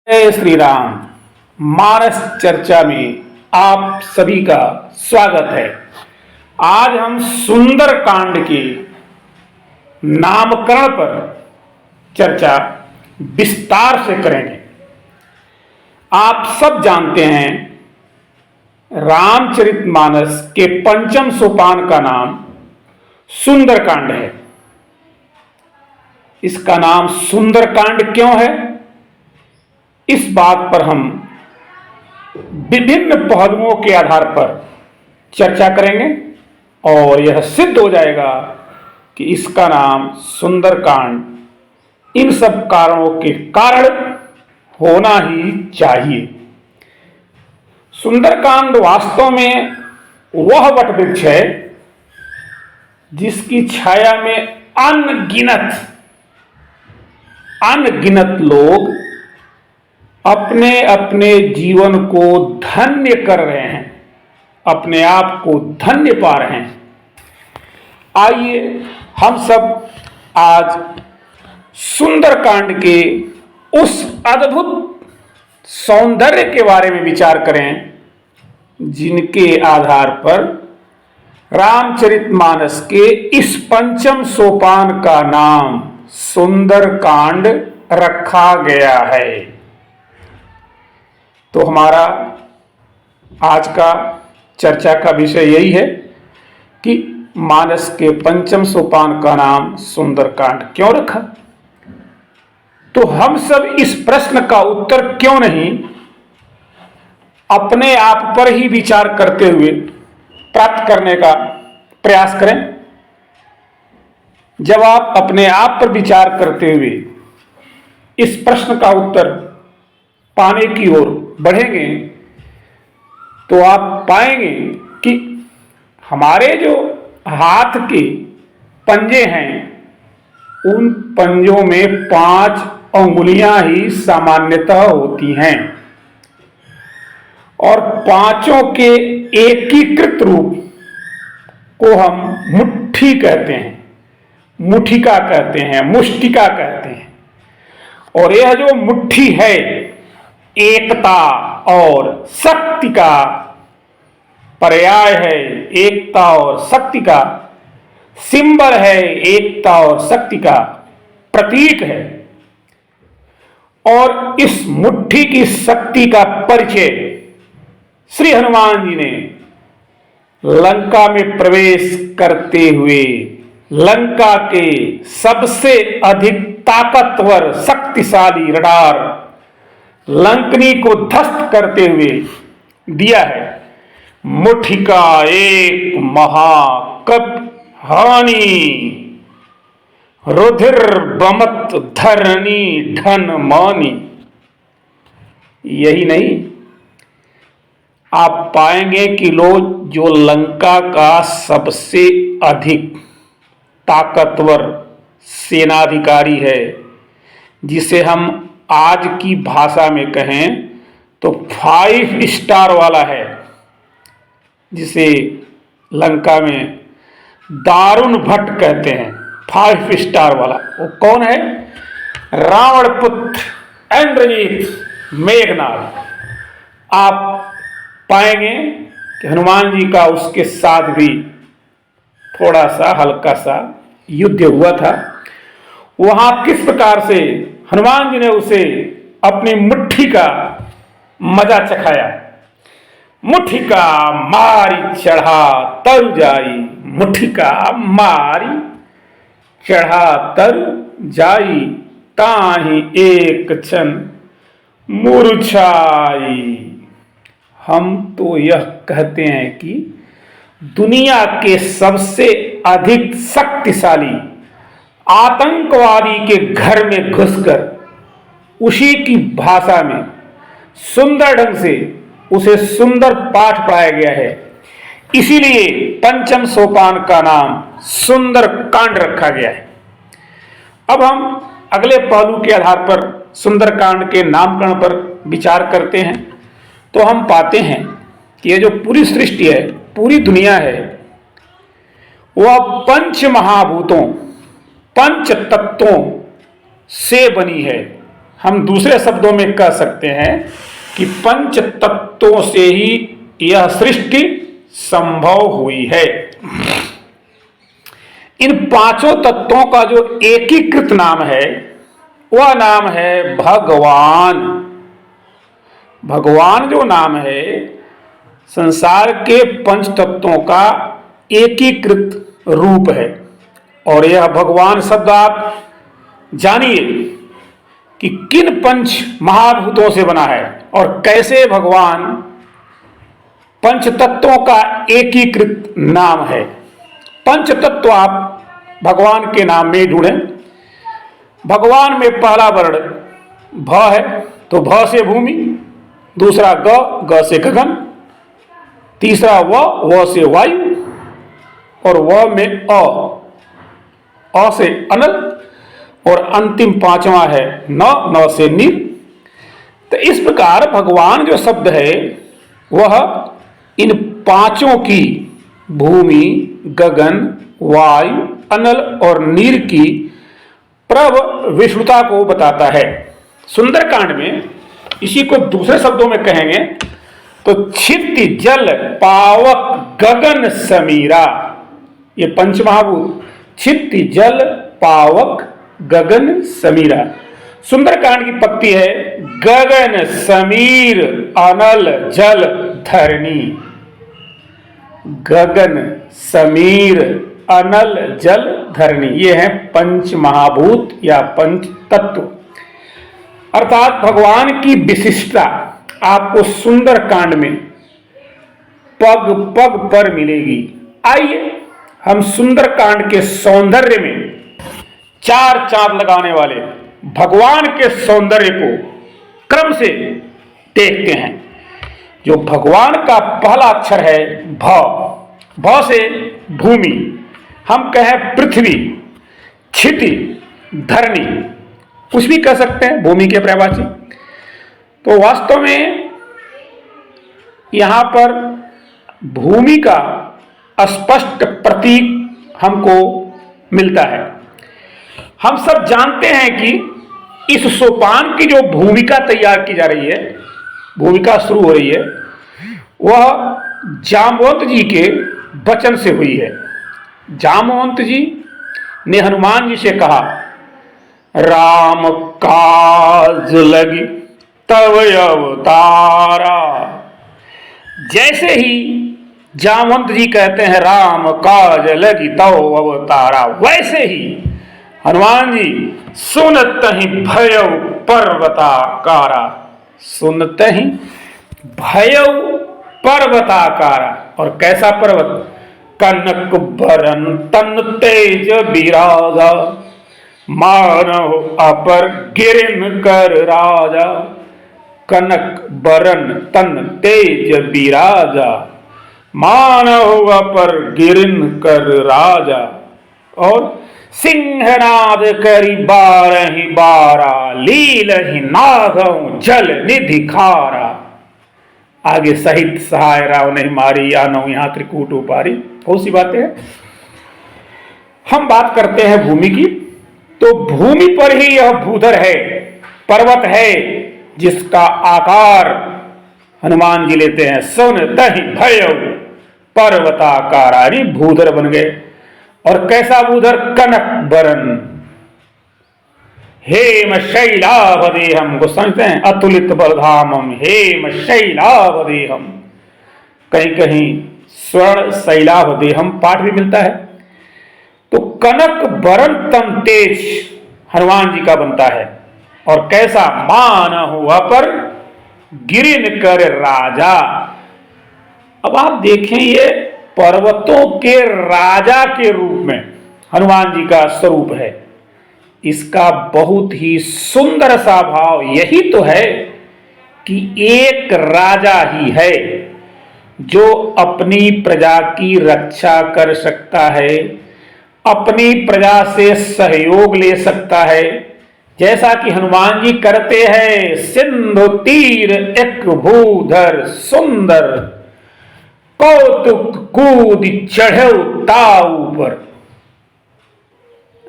जय श्री राम। मानस चर्चा में आप सभी का स्वागत है। आज हम सुंदर कांड के नामकरण पर चर्चा विस्तार से करेंगे। आप सब जानते हैं रामचरितमानस के पंचम सोपान का नाम सुंदर कांड है। इसका नाम सुंदर कांड क्यों है, इस बात पर हम विभिन्न पहलुओं के आधार पर चर्चा करेंगे और यह सिद्ध हो जाएगा कि इसका नाम सुंदरकांड इन सब कारणों के कारण होना ही चाहिए। सुंदरकांड वास्तव में वह वटवृक्ष है जिसकी छाया में अनगिनत लोग अपने अपने जीवन को धन्य कर रहे हैं, अपने आप को धन्य पा रहे हैं। आइए हम सब आज सुंदरकांड के उस अद्भुत सौंदर्य के बारे में विचार करें जिनके आधार पर रामचरितमानस के इस पंचम सोपान का नाम सुंदरकांड रखा गया है। तो हमारा आज का चर्चा का विषय यही है कि मानस के पंचम सोपान का नाम सुंदरकांड क्यों रखा। तो हम सब इस प्रश्न का उत्तर क्यों नहीं अपने आप पर ही विचार करते हुए प्राप्त करने का प्रयास करें। जब आप अपने आप पर विचार करते हुए इस प्रश्न का उत्तर पाने की ओर बढ़ेंगे तो आप पाएंगे कि हमारे जो हाथ के पंजे हैं उन पंजों में 5 अंगुलियां ही सामान्यतः होती हैं और पांचों के एकीकृत रूप को हम मुट्ठी कहते हैं, मुठिका कहते हैं, मुष्टिका कहते हैं। और यह जो मुट्ठी है एकता और शक्ति का पर्याय है, एकता और शक्ति का सिंबल है, एकता और शक्ति का प्रतीक है। और इस मुट्ठी की शक्ति का परिचय श्री हनुमान जी ने लंका में प्रवेश करते हुए लंका के सबसे अधिक ताकतवर शक्तिशाली रडार लंकनी को ध्वस्त करते हुए दिया है। मुठिका एक महाकप हानि रुधिर बमत धरणी धन मानी। यही नहीं, आप पाएंगे कि लोग जो लंका का सबसे अधिक ताकतवर सेनाधिकारी है, जिसे हम आज की भाषा में कहें तो 5 स्टार वाला है, जिसे लंका में दारुण भट्ट कहते हैं, 5 स्टार वाला, वो कौन है? रावण पुत्र इंद्रजीत मेघनाद। आप पाएंगे कि हनुमान जी का उसके साथ भी थोड़ा सा हल्का सा युद्ध हुआ था। वहां किस प्रकार से हनुमान जी ने उसे अपनी मुट्ठी का मजा चखाया। मुठिका मारी चढ़ा तरु जाई, मुठिका मारी चढ़ा तरु जाई, ताहि एक क्षण मूर्छाई। हम तो यह कहते हैं कि दुनिया के सबसे अधिक शक्तिशाली आतंकवादी के घर में घुसकर उसी की भाषा में सुंदर ढंग से उसे सुंदर पाठ पढ़ाया गया है। इसीलिए पंचम सोपान का नाम सुंदर कांड रखा गया है। अब हम अगले पहलू के आधार पर सुंदर कांड के नामकरण पर विचार करते हैं तो हम पाते हैं कि यह जो पूरी सृष्टि है, पूरी दुनिया है, वह पंच महाभूतों, पंच तत्वों से बनी है। हम दूसरे शब्दों में कह सकते हैं कि पंच तत्वों से ही यह सृष्टि संभव हुई है। इन पांचों तत्वों का जो एकीकृत नाम है वह नाम है भगवान। भगवान जो नाम है संसार के पंच तत्वों का एकीकृत रूप है। और यह भगवान शब्द आप जानिए कि किन पंच महाभूतों से बना है और कैसे भगवान पंच तत्वों का एकीकृत नाम है। पंच तत्व आप भगवान के नाम में ढूंढें। भगवान में पहला वर्ण भ है तो भ से भूमि, दूसरा ग से गगन, तीसरा व से वायु और व में अ से अनल और अंतिम पांचवा है न से नीर। तो इस प्रकार भगवान जो शब्द है वह इन पांचों की भूमि, गगन, वायु, अनल और नीर की प्रविष्णुता को बताता है। सुंदरकांड में इसी को दूसरे शब्दों में कहेंगे तो क्षिति जल पावक गगन समीरा, ये पंचमहाभूत क्षिति जल पावक गगन समीरा। सुंदरकांड की पंक्ति है गगन समीर अनल जल धरणी। गगन समीर अनल जल धरणी, ये है पंच महाभूत या पंच तत्व। अर्थात भगवान की विशिष्टता आपको सुंदरकांड में पग पग पर मिलेगी। आइए हम सुंदरकांड के सौंदर्य में चार चांद लगाने वाले भगवान के सौंदर्य को क्रम से देखते हैं। जो भगवान का पहला अक्षर है भ से भूमि, हम कहें पृथ्वी, क्षिति, धरणी, कुछ भी कह सकते हैं भूमि के पर्यायवाची। तो वास्तव में यहां पर भूमि का स्पष्ट प्रतीक हमको मिलता है। हम सब जानते हैं कि इस सोपान की जो भूमिका तैयार की जा रही है, भूमिका शुरू हो रही है, वह जाम्बवंत जी के वचन से हुई है। जाम्बवंत जी ने हनुमान जी से कहा राम काज लगी तब अवतारा। जैसे ही जामवंत जी कहते हैं राम काज लगी तब अवतारा, वैसे ही हनुमान जी सुनत ही भयउ पर्वताकारा, सुनते ही भयउ पर्वताकारा। और कैसा पर्वत? कनक बरन तन तेज बिराजा, मानव अपर गिरिन कर राजा। कनक बरन तन तेज बिराजा, मानव अपर गिरिन कर राजा। और सिंहनाद करी बारहि बारा, लीलहि नागौ जल निधि खारा। आगे सहित सहाय राव नहीं मारी, आनौ यहाँ त्रिकूट उपारी। बहुत सी बातें हैं। हम बात करते हैं भूमि की, तो भूमि पर ही यह भूधर है, पर्वत है, जिसका आकार हनुमान जी लेते हैं। सुन तहि भयउ पर्वताकारा, भूधर बन गए। और कैसा भूधर? कनक बरन हेम शैलावदेहम को समझते हैं, अतुलित बलधामम हेम शैलावदेहम। कहीं कहीं स्वर्ण शैलावदेहम पाठ भी मिलता है। तो कनक बरन तम तेज हनुमान जी का बनता है। और कैसा? मान हुआ पर गिरिन कर राजा। अब आप देखें, ये पर्वतों के राजा के रूप में हनुमान जी का स्वरूप है। इसका बहुत ही सुंदर सा भाव यही तो है कि एक राजा ही है जो अपनी प्रजा की रक्षा कर सकता है, अपनी प्रजा से सहयोग ले सकता है, जैसा कि हनुमान जी करते हैं। सिंधु तीर एक भूधर सुंदर, कौतुक कूद चढ़ो ताऊ पर।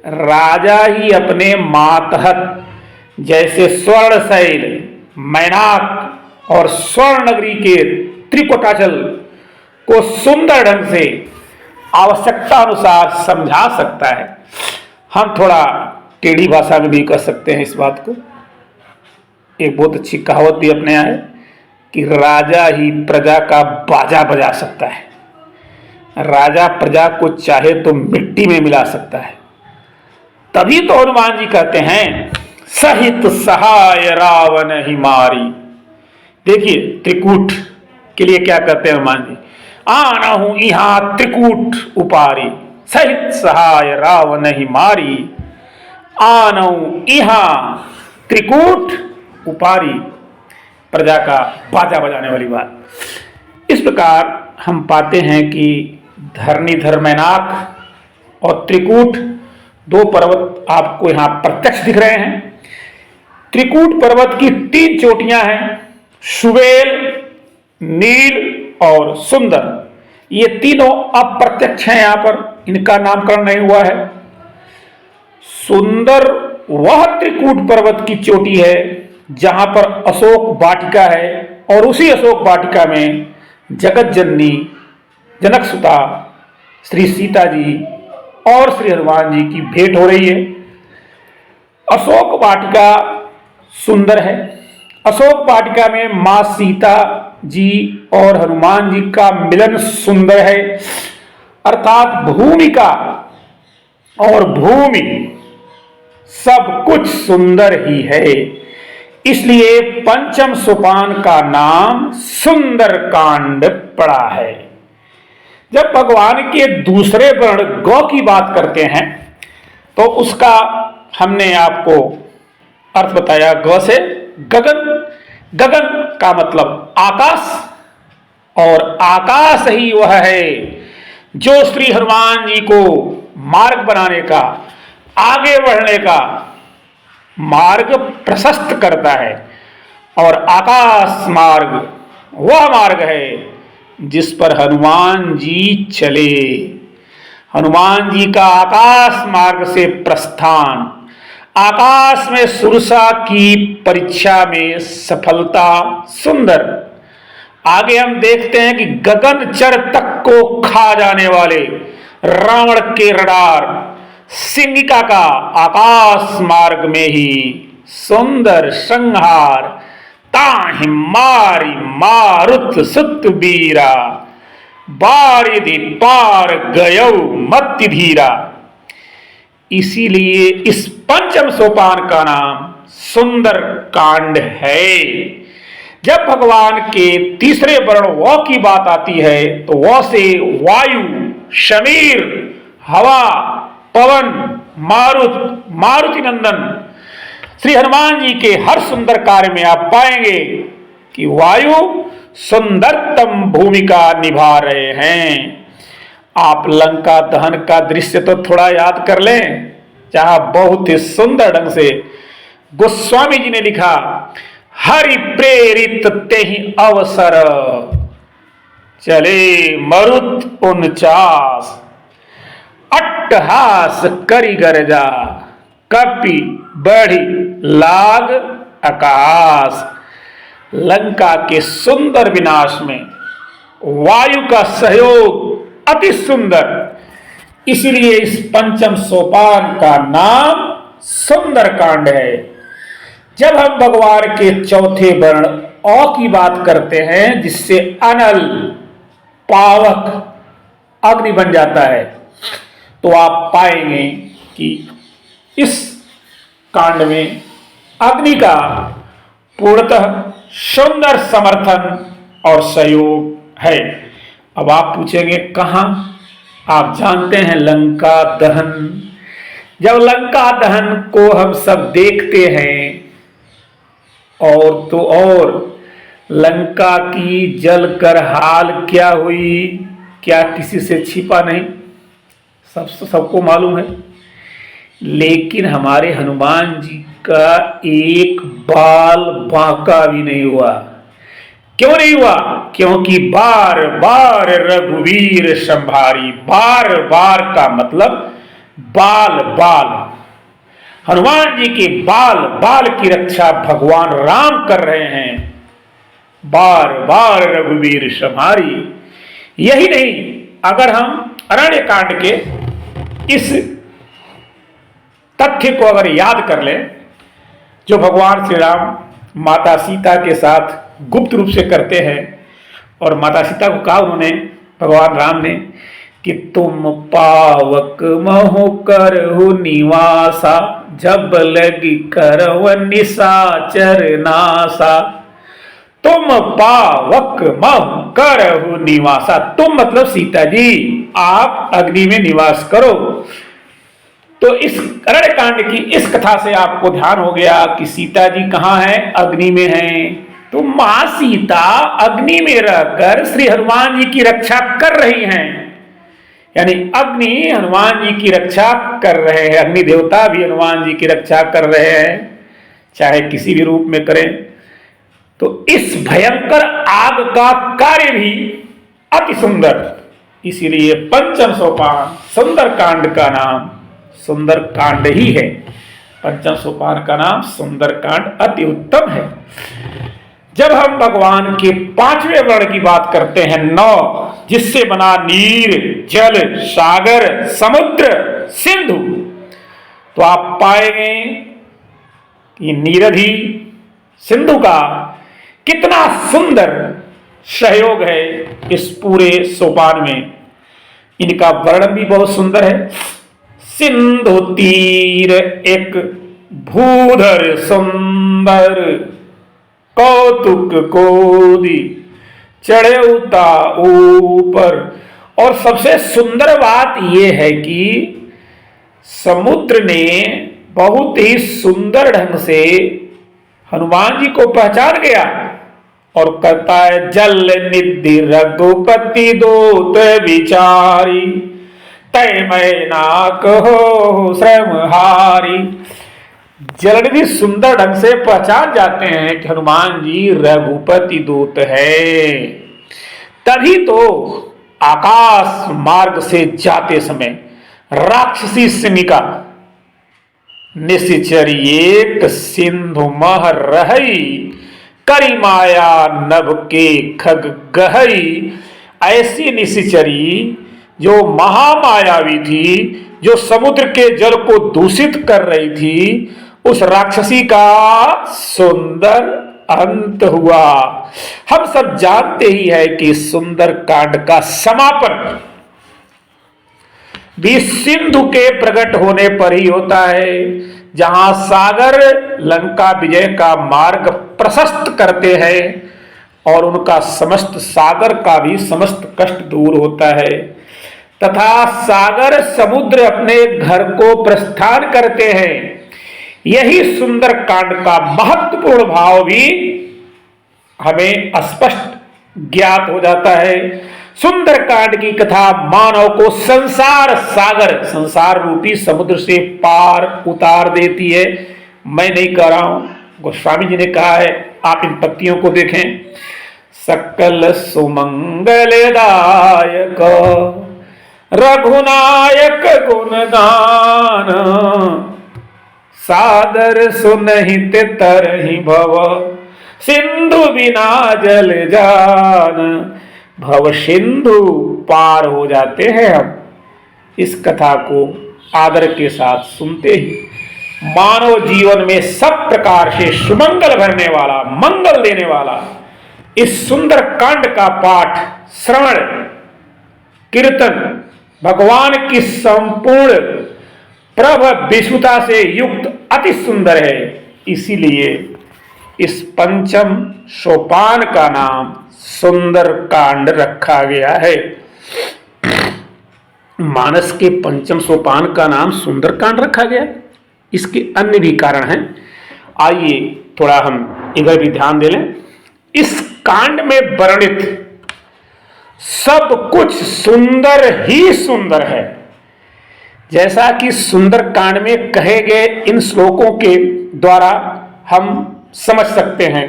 राजा ही अपने मातहत जैसे स्वर्णशैल, मैनाक और स्वर्ण नगरी के त्रिकुटाचल को सुंदर ढंग से आवश्यकता अनुसार समझा सकता है। हम थोड़ा टेढ़ी भाषा में भी कर सकते हैं इस बात को। एक बहुत अच्छी कहावत भी अपने यहाँ है कि राजा ही प्रजा का बाजा बजा सकता है। राजा प्रजा को चाहे तो मिट्टी में मिला सकता है। तभी तो हनुमान जी कहते हैं सहित सहाय रावण ही मारी। देखिए त्रिकूट के लिए क्या कहते हैं हनुमान जी, आना हूं यहां त्रिकूट उपारी, सहित सहाय रावण ही मारी, आना यहां त्रिकूट उपारी। प्रजा का बाजा बजाने वाली बात। इस प्रकार हम पाते हैं कि धरणीधर मैनाक और त्रिकूट दो पर्वत आपको यहां प्रत्यक्ष दिख रहे हैं। त्रिकूट पर्वत की 3 चोटियां हैं, सुबेल, नील और सुंदर। ये तीनों अप्रत्यक्ष हैं, यहां पर इनका नामकरण नहीं हुआ है। सुंदर वह त्रिकूट पर्वत की चोटी है जहां पर अशोक वाटिका है और उसी अशोक वाटिका में जगत जननी जनक सुता श्री सीता जी और श्री हनुमान जी की भेंट हो रही है। अशोक वाटिका सुंदर है। अशोक वाटिका में मां सीता जी और हनुमान जी का मिलन सुंदर है। अर्थात भूमिका और भूमि सब कुछ सुंदर ही है। इसलिए पंचम सोपान का नाम सुंदर कांड पड़ा है। जब भगवान के दूसरे वर्ण गौ की बात करते हैं तो उसका हमने आपको अर्थ बताया, ग से गगन। गगन का मतलब आकाश, और आकाश ही वह है जो श्री हनुमान जी को मार्ग बनाने का, आगे बढ़ने का मार्ग प्रशस्त करता है। और आकाश मार्ग वह मार्ग है जिस पर हनुमान जी चले। हनुमान जी का आकाश मार्ग से प्रस्थान, आकाश में सुरसा की परीक्षा में सफलता सुंदर। आगे हम देखते हैं कि गगनचर तक को खा जाने वाले रावण के रडार सिंगिका का आकाश मार्ग में ही सुंदर संहार। ताहि मारी मारुत सुत बीरा, बारिधि पार गयौ मति धीरा। इसीलिए इस पंचम सोपान का नाम सुंदर कांड है। जब भगवान के तीसरे वर्ण व की बात आती है तो व से वायु, शमीर, हवा, पवन, मारुत, मारुति नंदन। श्री हनुमान जी के हर सुंदर कार्य में आप पाएंगे कि वायु सुंदरतम भूमिका निभा रहे हैं। आप लंका दहन का दृश्य तो थोड़ा याद कर लें, जहां बहुत ही सुंदर ढंग से गोस्वामी जी ने लिखा, हरि प्रेरित तेहि अवसर, चले मरुत 49, अट्टहास करि गरजा, कपि बढ़ी लाग आकाश। लंका के सुंदर विनाश में वायु का सहयोग अति सुंदर। इसलिए इस पंचम सोपान का नाम सुंदर कांड है। जब हम भगवान के चौथे वर्ण अ की बात करते हैं, जिससे अनल पावक अग्नि बन जाता है, तो आप पाएंगे कि इस कांड में अग्नि का पूर्णतः सुंदर समर्थन और सहयोग है। अब आप पूछेंगे कहां? आप जानते हैं लंका दहन। जब लंका दहन को हम सब देखते हैं, और तो और लंका की जलकर हाल क्या हुई, क्या किसी से छिपा नहीं, सबको मालूम है। लेकिन हमारे हनुमान जी का एक बाल बांका भी नहीं हुआ। क्यों नहीं हुआ? क्योंकि बार बार रघुवीर संभारी। बार बार का मतलब बाल बाल। हनुमान जी के बाल बाल की रक्षा भगवान राम कर रहे हैं। बार बार रघुवीर सम्हारी। यही नहीं, अगर हम अरण्य कांड के इस तथ्य को अगर याद कर लें, जो भगवान श्री राम माता सीता के साथ गुप्त रूप से करते हैं, और माता सीता को कहा उन्होंने, भगवान राम ने, कि तुम पावक महो करहु निवासा, जब लगी करव निशाचर नासा। तुम पावक महो करहु निवासा, तुम मतलब सीता जी, आप अग्नि में निवास करो। तो इस अरण्य कांड की इस कथा से आपको ध्यान हो गया कि सीता जी कहाँ हैं? अग्नि में हैं। तो मां सीता अग्नि में रहकर श्री हनुमान जी की रक्षा कर रही हैं, यानी अग्नि हनुमान जी की रक्षा कर रहे हैं। अग्नि देवता भी हनुमान जी की रक्षा कर रहे हैं, चाहे किसी भी रूप में करें। तो इस भयंकर आग का कार्य भी अति सुंदर, इसीलिए पंचम सोपान सुंदर कांड का नाम सुंदर कांड ही है। पंचम सोपान का नाम सुंदर कांड अति उत्तम है। जब हम भगवान के पांचवें वर्ण की बात करते हैं, 9, जिससे बना नीर, जल, सागर, समुद्र, सिंधु, तो आप पाएंगे कि नीरधि सिंधु का कितना सुंदर सहयोग है इस पूरे सोपान में। इनका वर्णन भी बहुत सुंदर है। सिंधु तीर एक भूधर सुंदर, कौतुक कोदि चढ़े उता ऊपर। और सबसे सुंदर बात यह है कि समुद्र ने बहुत ही सुंदर ढंग से हनुमान जी को पहचान गया और कहता है, जल निधि रघुपति दोत विचारी, तय मैं ना कहो श्रमहारी। जलनिधि सुंदर ढंग से पहचान जाते हैं कि हनुमान जी रघुपति दूत है। तभी तो आकाश मार्ग से जाते समय राक्षसी सिमिका निशिचर एक सिंधु मह रही, करी माया नभ के खग गहई। ऐसी निशिचरी जो महामायावी थी, जो समुद्र के जल को दूषित कर रही थी, उस राक्षसी का सुंदर अंत हुआ। हम सब जानते ही है कि सुंदर कांड का समापन भी सिंधु के प्रकट होने पर ही होता है, जहां सागर लंका विजय का मार्ग प्रशस्त करते हैं और उनका समस्त सागर का भी समस्त कष्ट दूर होता है, तथा सागर समुद्र अपने घर को प्रस्थान करते हैं। यही सुंदर कांड का महत्वपूर्ण भाव भी हमें स्पष्ट ज्ञात हो जाता है। सुंदर कांड की कथा मानव को संसार सागर, संसार रूपी समुद्र से पार उतार देती है। मैं नहीं कह रहा हूं, गोस्वामी जी ने कहा है, आप इन पत्तियों को देखें। सकल सुमंगलदायक रघुनायक गुणगान, सादर सुनहित तरहि भव, सिंधु बिना जल जान। भव सिंधु पार हो जाते हैं हम इस कथा को आदर के साथ सुनते ही। मानव जीवन में सब प्रकार से सुमंगल भरने वाला, मंगल देने वाला इस सुंदर कांड का पाठ, श्रवण, कीर्तन भगवान की संपूर्ण प्रभ विश्वता से युक्त अति सुंदर है। इसीलिए इस पंचम सोपान का नाम सुंदर कांड रखा गया है। मानस के पंचम सोपान का नाम सुंदर कांड रखा गया, इसके अन्य भी कारण हैं। आइए थोड़ा हम इधर भी ध्यान दे लें। इस कांड में वर्णित सब कुछ सुंदर ही सुंदर है। जैसा कि सुंदर कांड में कहे गए इन श्लोकों के द्वारा हम समझ सकते हैं।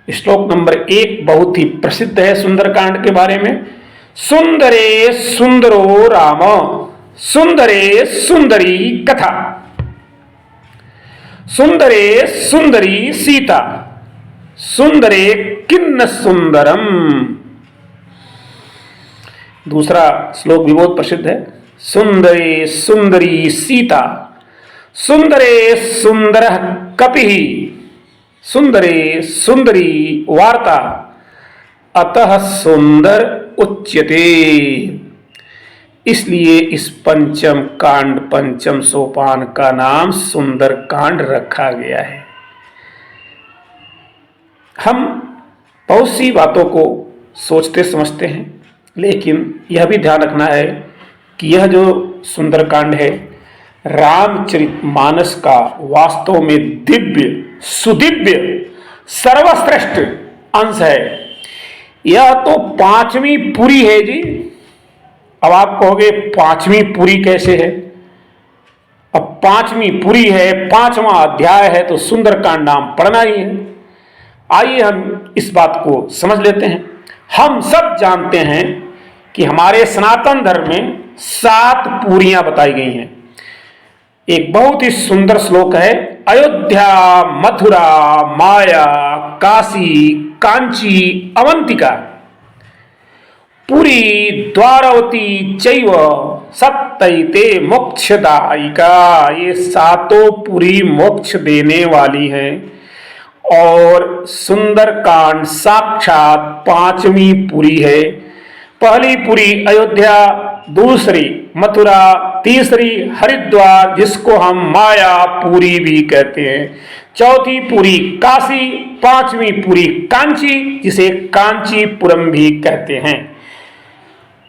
श्लोक नंबर 1 बहुत ही प्रसिद्ध है सुंदर कांड के बारे में। सुंदरे सुंदरो राम, सुंदरे सुंदरी कथा। सुंदरे सुंदरी सीता, सुंदरे किन्न सुंदरम। दूसरा श्लोक भी बहुत प्रसिद्ध है। सुंदरे सुंदरी सीता, सुंदरे सुंदर कपिः, सुंदरे सुंदरी वार्ता, अतः सुंदर उच्यते। इसलिए इस पंचम कांड, पंचम सोपान का नाम सुंदर कांड रखा गया है। हम बहुत सी बातों को सोचते समझते हैं, लेकिन यह भी ध्यान रखना है कि यह जो सुंदरकांड है रामचरितमानस का वास्तव में दिव्य, सुदिव्य, सर्वश्रेष्ठ अंश है। यह तो पांचवी पुरी है जी। अब आप कहोगे पांचवी पुरी कैसे है? अब पांचवी पुरी है, पांचवा अध्याय है, तो सुंदरकांड नाम पढ़ना ही है। आइए हम इस बात को समझ लेते हैं। हम सब जानते हैं कि हमारे सनातन धर्म में 7 पूरियां बताई गई हैं। एक बहुत ही सुंदर श्लोक है, अयोध्या, मथुरा, माया, काशी, कांची, अवंतिका, पुरी, द्वारवती चैव सप्तैते मोक्षदायिका। ये 7 पुरी मोक्ष देने वाली हैं। और सुंदरकांड साक्षात 5वीं पुरी है। पहली पुरी अयोध्या, दूसरी मथुरा, तीसरी हरिद्वार जिसको हम माया पुरी भी कहते हैं, चौथी पुरी काशी, 5वीं पुरी कांची जिसे कांचीपुरम भी कहते हैं,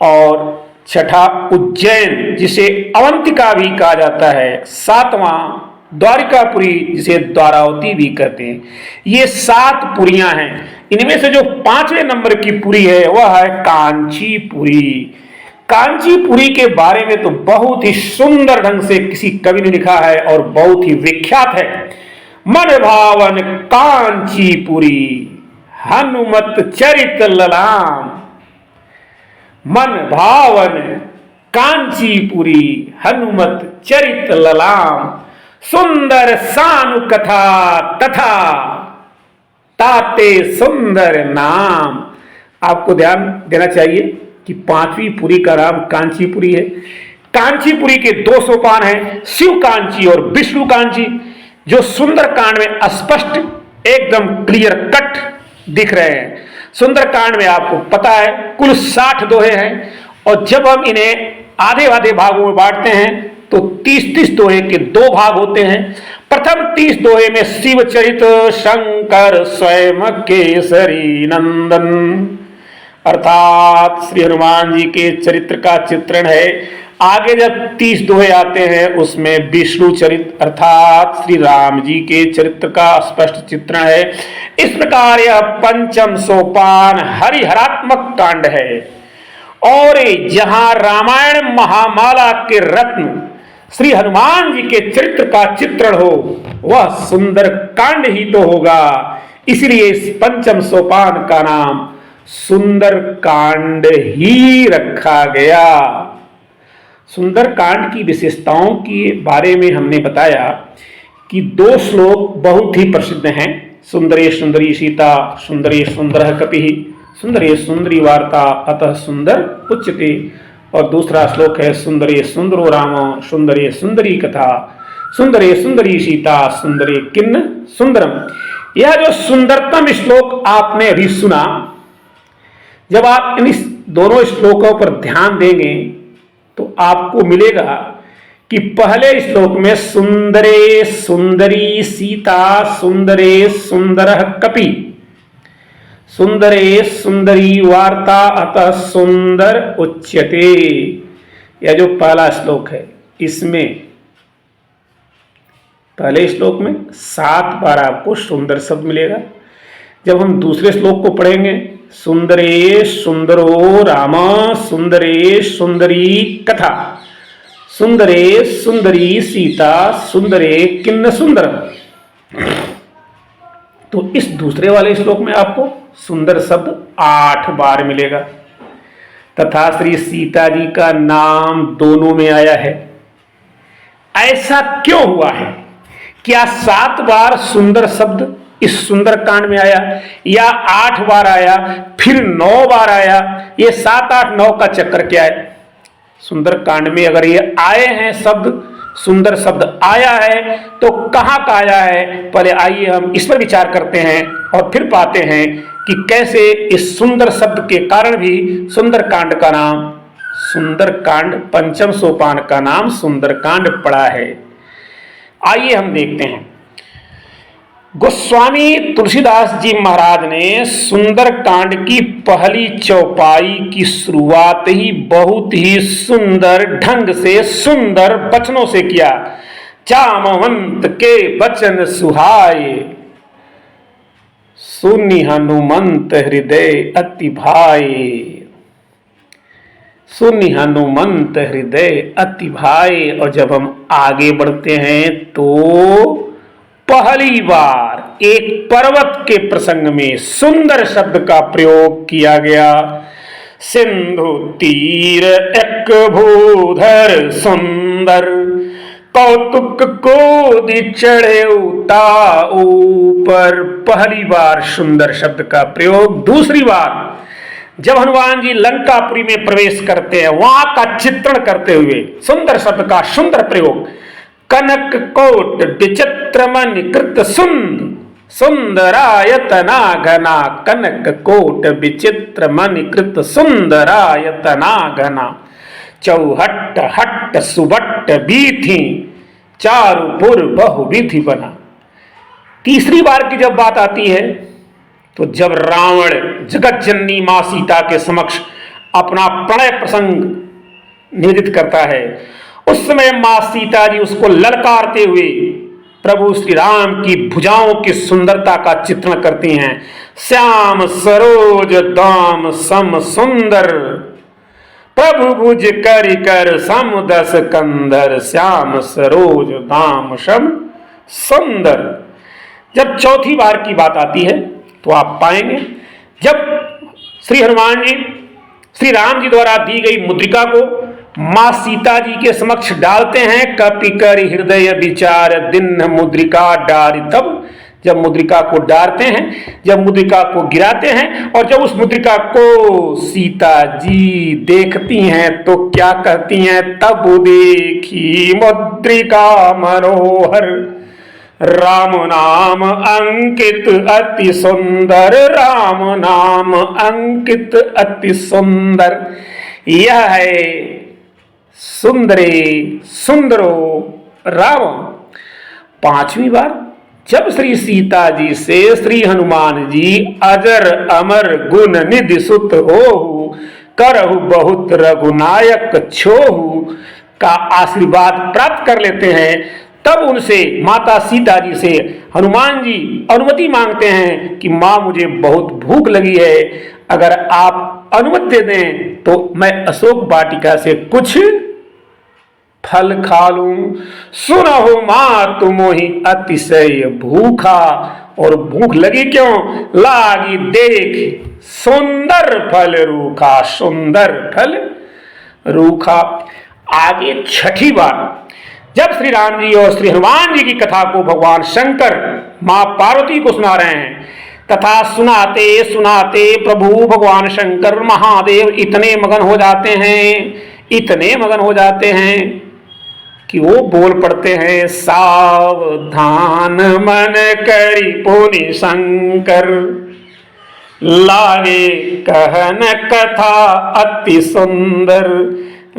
और छठा उज्जैन जिसे अवंतिका भी कहा जाता है, 7वां द्वारिकापुरी जिसे द्वारावती भी कहते हैं। ये 7 पुरियां हैं। इनमें से जो 5वें नंबर की पुरी है वह है कांचीपुरी। कांचीपुरी के बारे में तो बहुत ही सुंदर ढंग से किसी कवि ने लिखा है और बहुत ही विख्यात है। मन भावन कांचीपुरी, हनुमत चरित ललाम। मन भावन कांचीपुरी, हनुमत चरित ललाम। सुंदर सानु कथा तथा ताते सुंदर नाम। आपको ध्यान देना चाहिए कि 5वीं पुरी का नाम कांचीपुरी है। कांचीपुरी के 2 सोपान हैं, शिव कांची और विष्णु कांची, जो सुंदरकांड में स्पष्ट एकदम क्लियर कट दिख रहे हैं। सुंदरकांड में आपको पता है कुल 60 दोहे हैं, और जब हम इन्हें आधे आधे भागों में बांटते हैं तो 30-30 दोहे के 2 भाग होते हैं। प्रथम 30 दोहे में शिव चरित शंकर स्वयं केसरी नंदन, अर्थात श्री हनुमान जी के चरित्र का चित्रण है। आगे जब 30 दोहे आते हैं उसमें विष्णु चरित अर्थात श्री राम जी के चरित्र का स्पष्ट चित्रण है। इस प्रकार यह पंचम सोपान हरिहरात्मक कांड है। और जहां रामायण महामाला के रत्न श्री हनुमान जी के चरित्र का चित्रण हो वह सुंदर कांड ही तो होगा। इसलिए इस पंचम सोपान का नाम सुंदर कांड ही रखा गया। सुंदर कांड की विशेषताओं के बारे में हमने बताया कि 2 श्लोक बहुत ही प्रसिद्ध हैं। सुंदरे सुंदरी सीता, सुंदरे सुंदर कपिः, सुंदरे सुंदरी वार्ता, अतः सुंदर उच्यते। और दूसरा श्लोक है सुंदरे सुंदरो राम, सुंदरे सुंदरी कथा, सुंदरे सुंदरी सीता, सुंदरे किन्न सुंदरम। यह जो सुंदरतम श्लोक आपने अभी सुना, जब आप इन दोनों श्लोकों पर ध्यान देंगे तो आपको मिलेगा कि पहले श्लोक में सुंदरे सुंदरी सीता, सुंदरे सुंदर कपि, सुंदरे सुंदरी वार्ता, अतः सुंदर उच्यते। यह जो पहला श्लोक है इसमें पहले श्लोक में 7 बार आपको सुंदर शब्द मिलेगा। जब हम दूसरे श्लोक को पढ़ेंगे, सुंदरे सुंदरो राम, सुंदरे सुंदरी कथा, सुंदरे सुंदरी सीता, सुंदरे किन्न सुंदरम, तो इस दूसरे वाले श्लोक में आपको सुंदर शब्द 8 बार मिलेगा। तथा श्री सीता जी का नाम दोनों में आया है। ऐसा क्यों हुआ है क्या 7 बार सुंदर शब्द इस सुंदर कांड में आया, या 8 बार आया, फिर 9 बार आया? ये 7, 8, 9 का चक्कर क्या है? सुंदर कांड में अगर ये आए हैं शब्द, सुंदर शब्द आया है, तो कहां का आया है? पहले आइए हम इस पर विचार करते हैं और फिर पाते हैं कि कैसे इस सुंदर शब्द के कारण भी सुंदर कांड का नाम, सुंदर कांड, पंचम सोपान का नाम सुंदर कांड पड़ा है। आइए हम देखते हैं। गोस्वामी तुलसीदास जी महाराज ने सुंदर कांड की पहली चौपाई की शुरुआत ही बहुत ही सुंदर ढंग से, सुंदर वचनों से किया। जामवंत के वचन सुहाए, सुनि हनुमंत हृदय अति भाए, सुनि हनुमंत हृदय अति भाए। और जब हम आगे बढ़ते हैं तो पहली बार एक पर्वत के प्रसंग में सुंदर शब्द का प्रयोग किया गया। सिंधु तीर एक भूधर सुंदर, कौतुक को दी चढ़े उता ऊपर। पहली बार सुंदर शब्द का प्रयोग। दूसरी बार जब हनुमान जी लंकापुरी में प्रवेश करते हैं, वहां का चित्रण करते हुए सुंदर शब्द का सुंदर प्रयोग। कनक कोट विचित्र मणि कृत सुंद, सुंदरायतना घना। कनक कोट विचित्र मणि कृत सुंदरायतना घना। चौहट्ट हट्ट सुबट्ट बीथी, चारुपुर बहुविधि बना। तीसरी बार की जब बात आती है तो जब रावण जगत जननी मां सीता के समक्ष अपना प्रणय प्रसंग निवेदित करता है, उस समय मां सीता जी उसको ललकारते हुए प्रभु श्री राम की भुजाओं की सुंदरता का चित्रण करती हैं। श्याम सरोज दाम सम सुंदर, प्रभु भुज कर कर सम दस कंधर। श्याम सरोज दाम सम सुंदर। जब चौथी बार की बात आती है तो आप पाएंगे जब श्री हनुमान जी श्री राम जी द्वारा दी गई मुद्रिका को मां सीता जी के समक्ष डालते हैं। कपि कर हृदय विचार दिन मुद्रिका डारी। तब जब मुद्रिका को डालते हैं, जब मुद्रिका को गिराते हैं, और जब उस मुद्रिका को सीता जी देखती हैं तो क्या कहती हैं? तब देखी मुद्रिका मनोहर, राम नाम अंकित अति सुंदर। राम नाम अंकित अति सुंदर। यह है सुंदरे सुंदरो राम। पांचवी बार जब श्री सीता जी से श्री हनुमान जी अजर अमर गुण निधि सुत होहु, करहु बहुत रघुनायक छोहु का आशीर्वाद प्राप्त कर लेते हैं, तब उनसे माता सीता जी से हनुमान जी अनुमति मांगते हैं कि मां मुझे बहुत भूख लगी है, अगर आप अनुमति दे दें तो मैं अशोक वाटिका से कुछ फल खा लूं। सुनहो मां तुमोहि अतिशय भूखा। और भूख लगी क्यों? लागी देख सुंदर फल रूखा। सुंदर फल रूखा। आगे छठी बार जब श्री राम जी और श्री हनुमान जी की कथा को भगवान शंकर मां पार्वती को सुना रहे हैं, तथा सुनाते सुनाते प्रभु भगवान शंकर महादेव इतने मगन हो जाते हैं, इतने मगन हो जाते हैं कि वो बोल पड़ते हैं, सावधान मन करी पुनि शंकर, लागे कहन कथा अति सुंदर।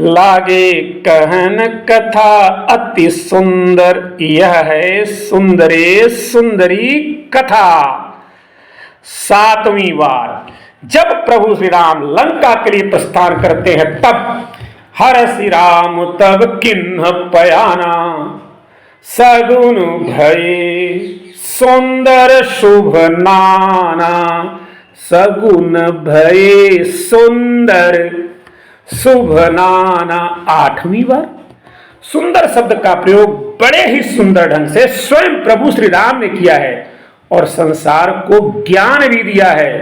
लागे कहन कथा अति सुंदर। यह है सुंदरे सुंदरी कथा। सातवीं बार जब प्रभु श्री राम लंका के लिए प्रस्थान करते हैं, तब हर श्री राम तब किन्ह पयाना, सगुन भये सुंदर शुभ नाना। सगुन भये सुंदर शुभ नाना। आठवीं बार सुंदर शब्द का प्रयोग बड़े ही सुंदर ढंग से स्वयं प्रभु श्री राम ने किया है और संसार को ज्ञान भी दिया है।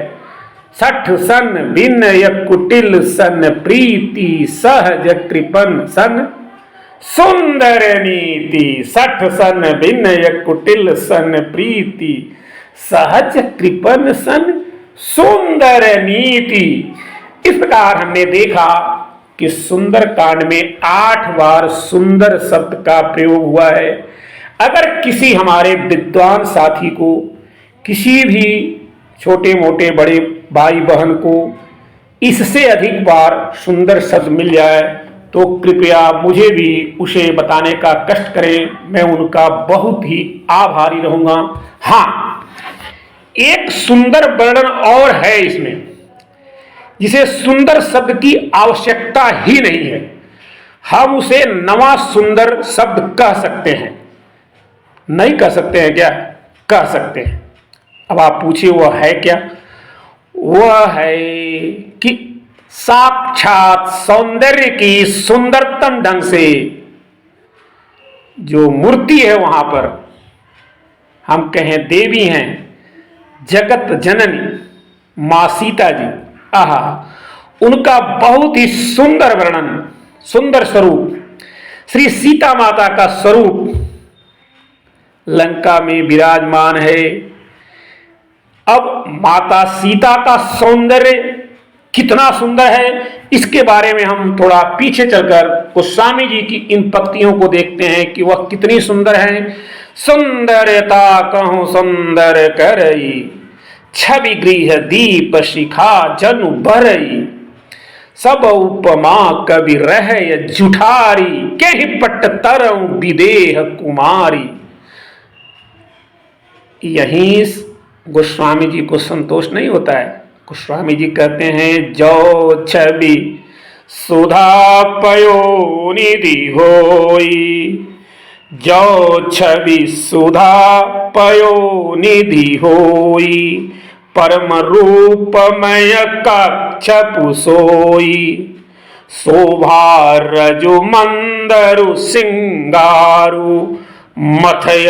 सठ सन विनय कुटिल सन प्रीति सहज कृपन सन सुंदर नीति, सठ सन विनय कुटिल सन प्रीति, सहज कृपन सन सुंदर नीति। इस प्रकार हमने देखा कि सुंदर कांड में 8 बार सुंदर शब्द का प्रयोग हुआ है। अगर किसी हमारे विद्वान साथी को, किसी भी छोटे मोटे बड़े भाई बहन को इससे अधिक बार सुंदर शब्द मिल जाए तो कृपया मुझे भी उसे बताने का कष्ट करें, मैं उनका बहुत ही आभारी रहूंगा। हाँ, एक सुंदर वर्णन और है इसमें, जिसे सुंदर शब्द की आवश्यकता ही नहीं है, हम उसे नवा सुंदर शब्द कह सकते हैं। नहीं कह सकते हैं क्या? कह सकते हैं। अब आप पूछिए वह है क्या? वह है कि साक्षात सौंदर्य की सुंदरतम ढंग से जो मूर्ति है वहां पर, हम कहें देवी हैं, जगत जननी मां सीता जी, आहा, उनका बहुत ही सुंदर वर्णन, सुंदर स्वरूप, श्री सीता माता का स्वरूप लंका में विराजमान है। अब माता सीता का सौंदर्य कितना सुंदर है, इसके बारे में हम थोड़ा पीछे चलकर गोस्वामी जी की इन पंक्तियों को देखते हैं कि वह कितनी सुंदर है। सुंदरता कहूं सुंदर करई, छवि गृह दीप शिखा जनु बरई, सब उपमा कवि रह जुठारी, के पट तरऊ विदेह कुमारी। यहीं गोस्वामी जी को संतोष नहीं होता है। गोस्वामी जी कहते हैं, जो छवि सुधा पयो निधि होई, जो छवि सुधा पयो निधि होई, परम रूपमय कक्षपु सोई, शोभा रजु मंदरु सिंगारु, मथय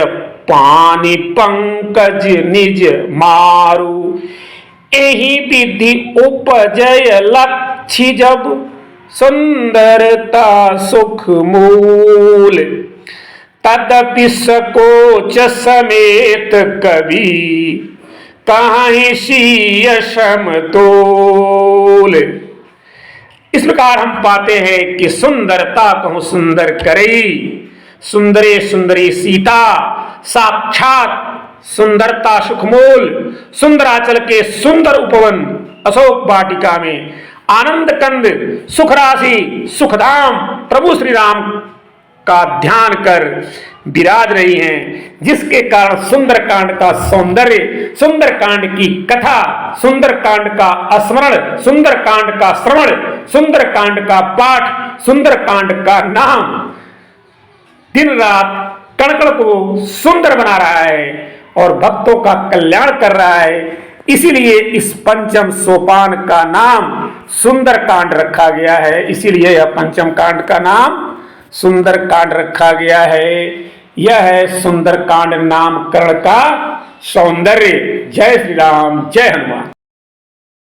पानी पंकज निज मारू, एही विधि उपजय लक्ष्य जब, सुंदरता सुख मूल, तदपि सकोच समेत कवि, कहीं शीय समतोल। इस प्रकार हम पाते हैं कि सुंदरता कहूं सुंदर करई, सुंदरे सुंदरी सीता, साक्षात सुंदरता सुखमूल, सुंदराचल के सुंदर उपवन अशोक वाटिका में आनंद कंद सुख राशि सुखधाम प्रभु श्री राम का ध्यान कर विराज रही हैं, जिसके कारण सुंदरकांड का सौंदर्य, सुंदरकांड की कथा, सुंदरकांड का स्मरण, सुंदरकांड का श्रवण, सुंदरकांड का पाठ, सुंदरकांड का नाम दिन रात कण कण को सुंदर बना रहा है और भक्तों का कल्याण कर रहा है। इसीलिए इस पंचम सोपान का नाम सुंदरकांड रखा गया है। इसीलिए यह पंचम कांड का नाम सुंदरकांड रखा गया है। यह है सुंदरकांड नामकरण का सौंदर्य। जय श्री राम, जय हनुमान।